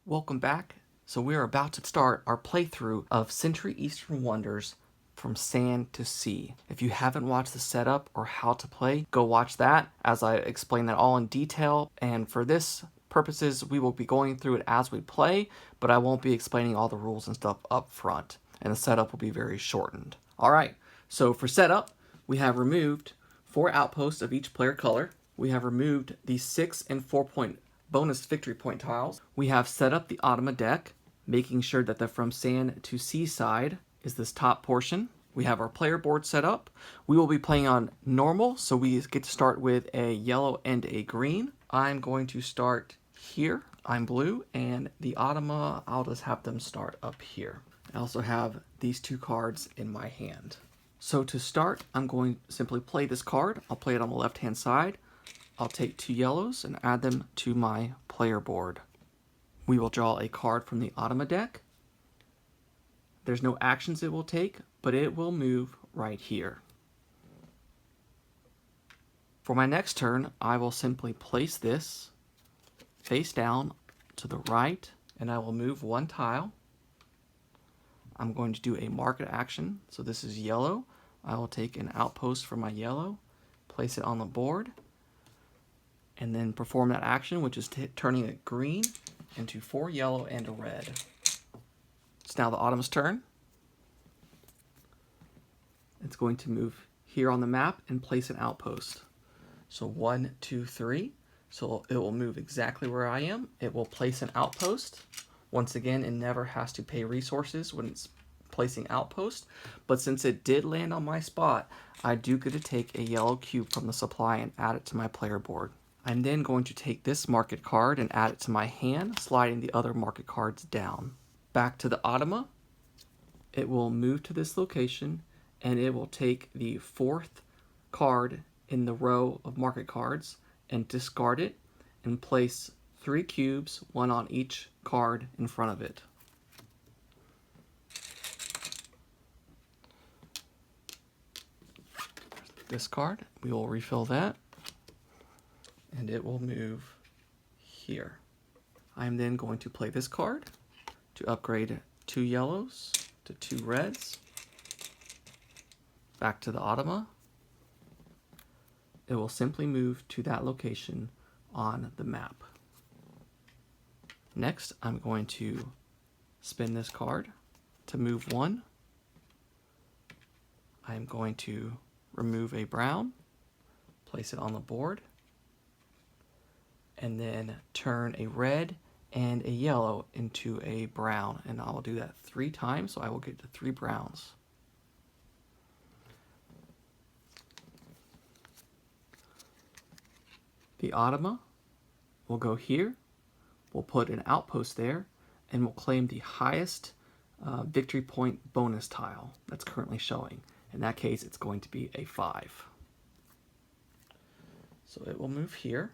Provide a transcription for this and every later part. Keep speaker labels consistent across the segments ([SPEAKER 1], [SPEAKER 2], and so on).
[SPEAKER 1] Welcome back. So we are about to start our playthrough of Century Eastern Wonders from Sand to Sea. If you haven't watched the setup or how to play, go watch that as I explain that all in detail. And for this purposes, we will be going through it as we play, but I won't be explaining all the rules and stuff up front. And the setup will be very shortened. All right, so for setup, we have removed 4 outposts of each player color. We have removed the 6 and 4-point bonus victory point tiles. We have set up the Automa deck, making sure that the From Sand to Sea side is this top portion. We have our player board set up. We will be playing on normal, so we get to start with a yellow and a green. I'm going to start here. I'm blue, and the Automa, I'll just have them start up here. I also have these 2 cards in my hand. So to start, I'm going to simply play this card. I'll play it on the left-hand side. I'll take 2 yellows and add them to my player board. We will draw a card from the Automa deck. There's no actions it will take, but it will move right here. For my next turn, I will simply place this face down to the right, and I will move 1 tile. I'm going to do a market action. So this is yellow. I will take an outpost from my yellow, place it on the board, and then perform that action, which is turning it green into 4 yellow and a red. It's now the Automa's turn. It's going to move here on the map and place an outpost. So 1, 2, 3. So it will move exactly where I am. It will place an outpost. Once again, it never has to pay resources when it's placing outpost, but since it did land on my spot, I do get to take a yellow cube from the supply and add it to my player board. I'm then going to take this market card and add it to my hand, sliding the other market cards down. Back to the Automa. It will move to this location, and it will take the 4th card in the row of market cards and discard it and place 3 cubes, 1 on each card in front of it. This card, we will refill that, and it will move here. I'm then going to play this card to upgrade 2 yellows to 2 reds. Back to the Automa. It will simply move to that location on the map. Next, I'm going to spin this card to move 1. I'm going to remove a brown, place it on the board, and then turn a red and a yellow into a brown. And I will do that 3 times, so I will get to 3 browns. The Automa will go here. We'll put an outpost there, and we'll claim the highest victory point bonus tile that's currently showing. In that case, it's going to be a 5. So it will move here.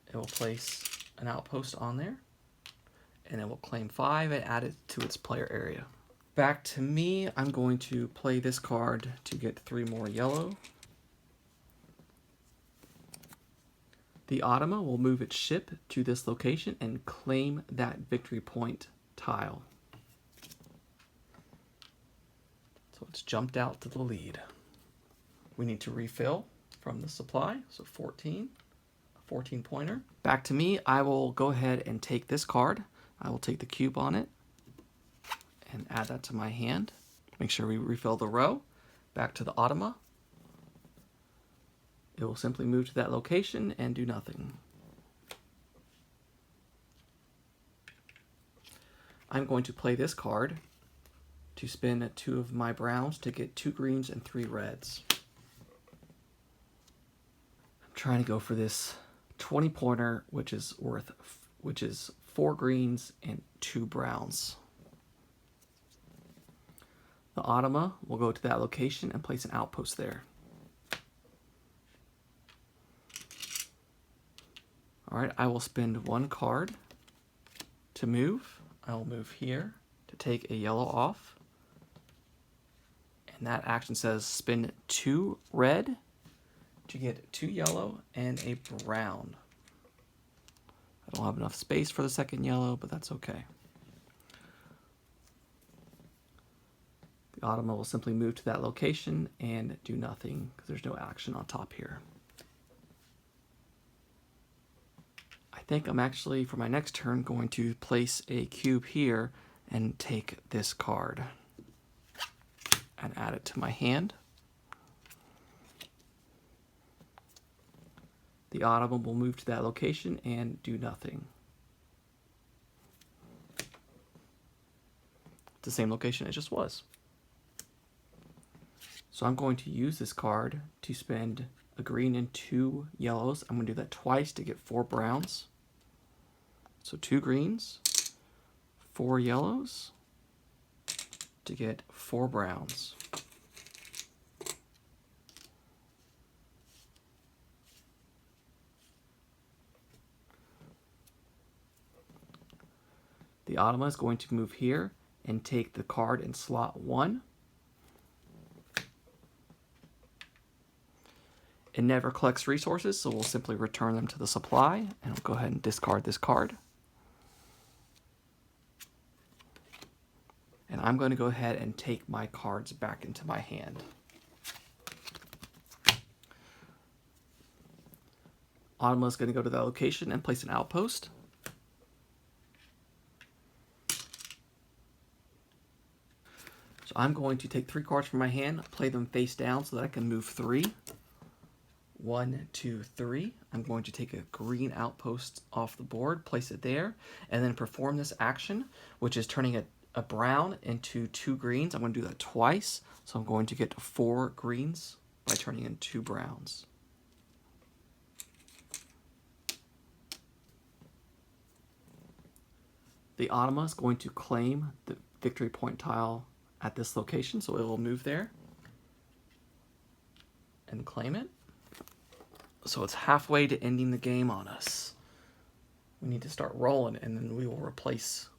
[SPEAKER 1] It will place an outpost on there, and it will claim 5 and add it to its player area. Back to me, I'm going to play this card to get 3 more yellow. The Automa will move its ship to this location and claim that victory point tile. So it's jumped out to the lead. We need to refill from the supply, so 14 pointer. Back to me, I will go ahead and take this card. I will take the cube on it and add that to my hand. Make sure we refill the row. Back to the Automa. It will simply move to that location and do nothing. I'm going to play this card to spin 2 of my browns to get 2 greens and 3 reds. I'm trying to go for this 20 pointer, which is 4 greens and 2 browns. The Automa will go to that location and place an outpost there. All right, I will spend 1 card to move. I will move here to take a yellow off. And that action says spend 2 red to get 2 yellow and a brown. I don't have enough space for the second yellow, but that's okay. The Automa will simply move to that location and do nothing because there's no action on top here. I think I'm actually, for my next turn, going to place a cube here and take this card and add it to my hand. The Automa will move to that location and do nothing. It's the same location it just was. So I'm going to use this card to spend a green and 2 yellows. I'm going to do that twice to get 4 browns. So 2 greens, 4 yellows to get 4 browns. The Automa is going to move here and take the card in slot 1. It never collects resources, so we'll simply return them to the supply, and we'll go ahead and discard this card. And I'm going to go ahead and take my cards back into my hand. Automa is going to go to that location and place an outpost. So I'm going to take 3 cards from my hand, play them face down so that I can move 3. 1, 2, 3. I'm going to take a green outpost off the board, place it there, and then perform this action, which is turning a brown into 2 greens. I'm going to do that twice, so I'm going to get 4 greens by turning in 2 browns. The Automa is going to claim the victory point tile at this location, so it will move there and claim it. So it's halfway to ending the game on us. We need to start rolling, and then we will replace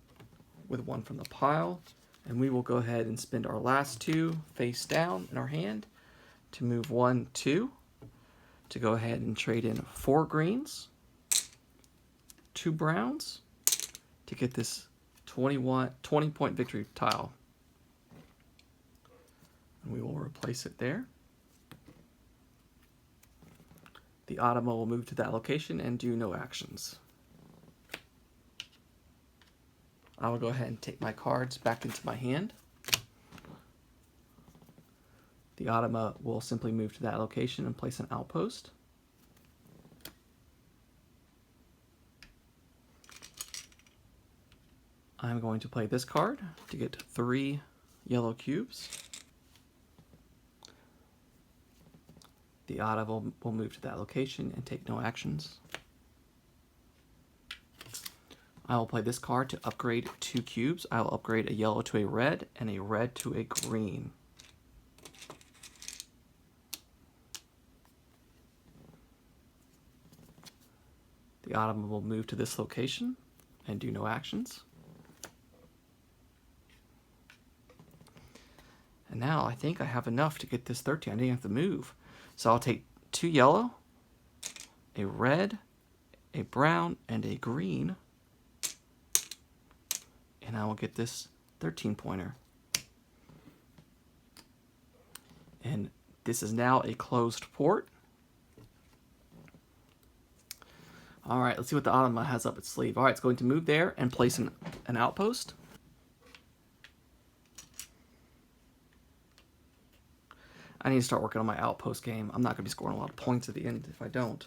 [SPEAKER 1] with 1 from the pile, and we will go ahead and spend our last 2 face down in our hand to move 1, 2, to go ahead and trade in 4 greens, 2 browns, to get this 20-point victory tile. And we will replace it there. The Automa will move to that location and do no actions. I will go ahead and take my cards back into my hand. The Automa will simply move to that location and place an outpost. I'm going to play this card to get 3 yellow cubes. The Automa will move to that location and take no actions. I will play this card to upgrade 2 cubes. I will upgrade a yellow to a red and a red to a green. The Automa will move to this location and do no actions. And now I think I have enough to get this 13. I didn't have to move. So I'll take 2 yellow, a red, a brown, and a green. And I will get this 13-pointer. And this is now a closed port. All right, let's see what the Automa has up its sleeve. All right, it's going to move there and place an outpost. I need to start working on my outpost game. I'm not going to be scoring a lot of points at the end if I don't.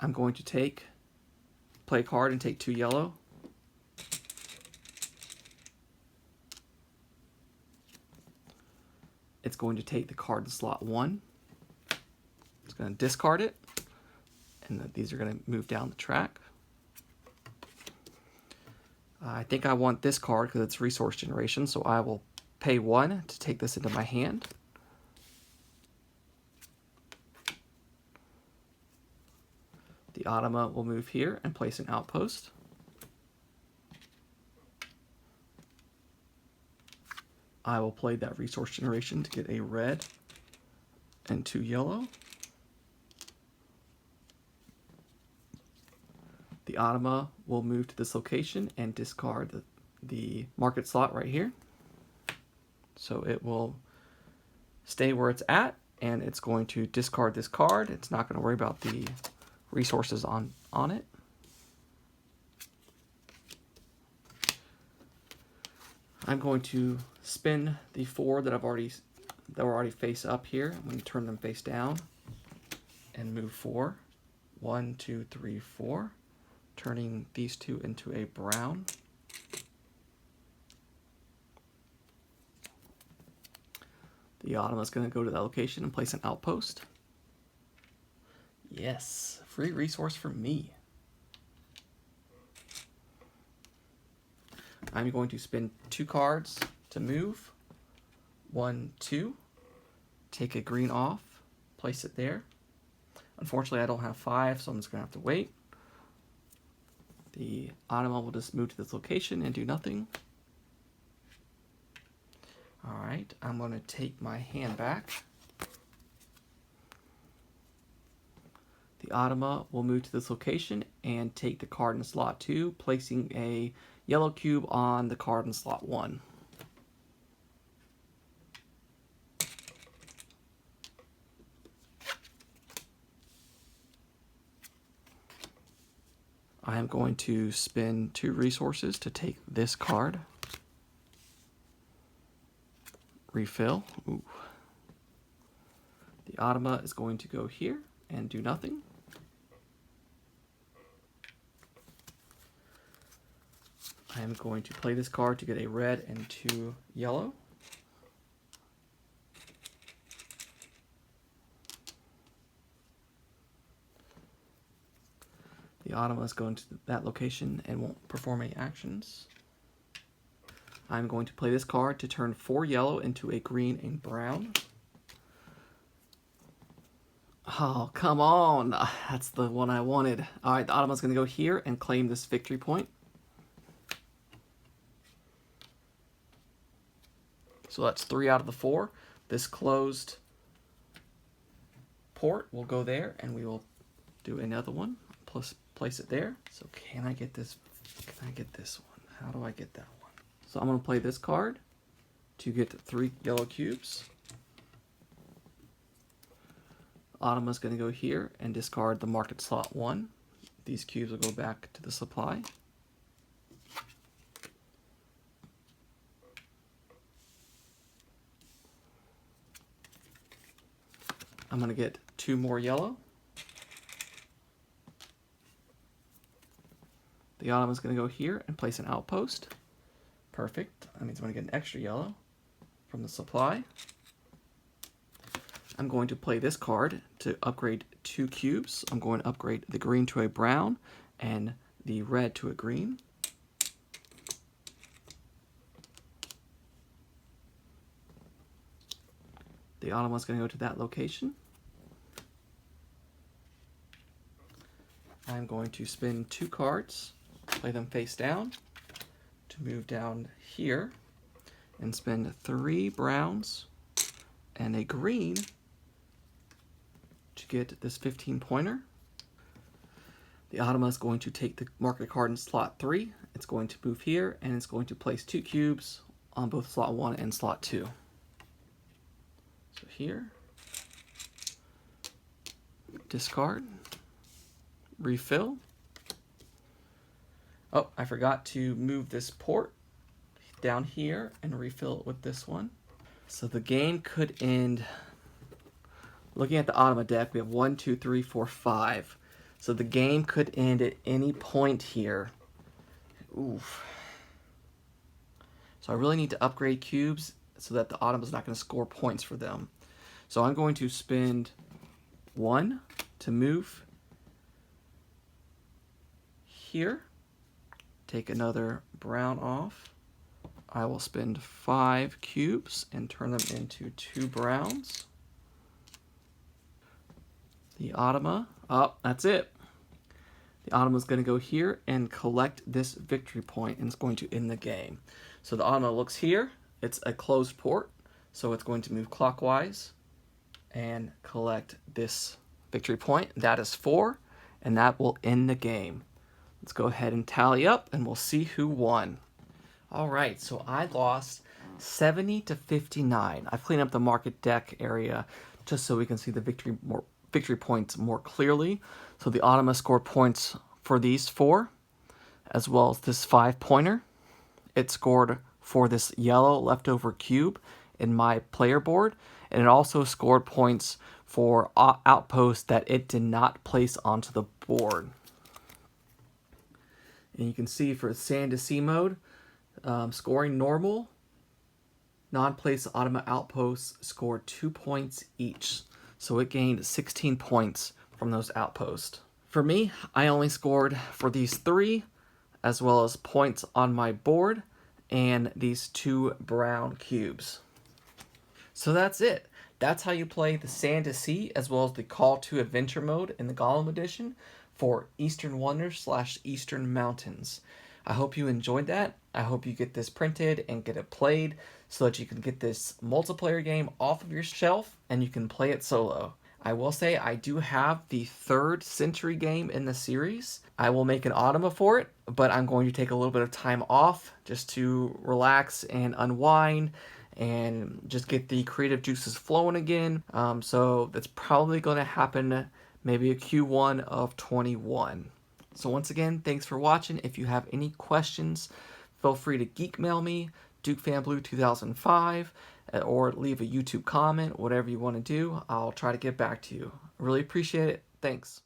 [SPEAKER 1] I'm going to play a card and take 2 yellow. It's going to take the card in slot 1. It's going to discard it. And these are going to move down the track. I think I want this card because it's resource generation, so I will pay 1 to take this into my hand. The Automa will move here and place an outpost. I will play that resource generation to get a red and 2 yellow. The The Automa will move to this location and discard the market slot right here. So it will stay where it's at, and it's going to discard this card. It's not going to worry about the resources on it. I'm going to spin the 4 that were already face up here. I'm going to turn them face down and move 4. 1, 2, 3, 4. Turning these 2 into a brown. The Automa is going to go to that location and place an outpost. Yes, free resource for me. I'm going to spin 2 cards to move. 1, 2. Take a green off, place it there. Unfortunately, I don't have 5, so I'm just going to have to wait. The Automa will just move to this location and do nothing. Alright, I'm going to take my hand back. The Automa will move to this location and take the card in slot 2, placing a yellow cube on the card in slot 1. I am going to spend 2 resources to take this card. Refill. Ooh. The Automa is going to go here and do nothing. I am going to play this card to get a red and 2 yellow. The Automa is going to that location and won't perform any actions. I'm going to play this card to turn 4 yellow into a green and brown. Oh, come on. That's the one I wanted. Alright, the Automa is going to go here and claim this victory point. So that's 3 out of the 4. This closed port will go there, and we will do another one. Place it there. So can I get this? Can I get this one? How do I get that one? So I'm going to play this card to get 3 yellow cubes. Automa is going to go here and discard the market slot 1. These cubes will go back to the supply. I'm going to get 2 more yellow. The Automa is going to go here and place an outpost. Perfect. That means I'm going to get an extra yellow from the supply. I'm going to play this card to upgrade 2 cubes. I'm going to upgrade the green to a brown and the red to a green. The Automa is going to go to that location. I'm going to spin 2 cards, play them face down to move down here, and spend 3 browns and a green to get this 15-pointer. The Automa is going to take the market card in slot 3. It's going to move here, and it's going to place 2 cubes on both slot 1 and slot 2. So here, discard, refill. Oh, I forgot to move this port down here and refill it with this one. So the game could end, looking at the Automa deck, we have 1, 2, 3, 4, 5. So the game could end at any point here. Oof. So I really need to upgrade cubes so that the Automa is not going to score points for them. So I'm going to spend 1 to move here. Take another brown off. I will spend 5 cubes and turn them into 2 browns. The Automa, oh, that's it. The Automa is going to go here and collect this victory point, and it's going to end the game. So the Automa looks here. It's a closed port, so it's going to move clockwise and collect this victory point. That is 4, and that will end the game. Let's go ahead and tally up and we'll see who won. All right, so I lost 70 to 59. I've cleaned up the market deck area just so we can see the victory points more clearly. So the Automa scored points for these 4, as well as this 5-pointer. It scored for this yellow leftover cube in my player board, and it also scored points for outposts that it did not place onto the board. And you can see for sand to sea mode, scoring normal, non-place Automa outposts scored 2 points each. So it gained 16 points from those outposts. For me, I only scored for these 3, as well as points on my board, and these 2 brown cubes. So that's it. That's how you play the Sand to Sea, as well as the Call to Adventure mode in the Golem Edition for Eastern Wonders / Eastern Mountains. I hope you enjoyed that. I hope you get this printed and get it played so that you can get this multiplayer game off of your shelf and you can play it solo. I will say I do have the 3rd Century game in the series. I will make an Automa for it, but I'm going to take a little bit of time off just to relax and unwind and just get the creative juices flowing again. So that's probably going to happen maybe a Q1 of 21. So once again, thanks for watching. If you have any questions, feel free to geek mail me, DukeFanBlue2005, or leave a YouTube comment, whatever you want to do. I'll try to get back to you. Really appreciate it. Thanks.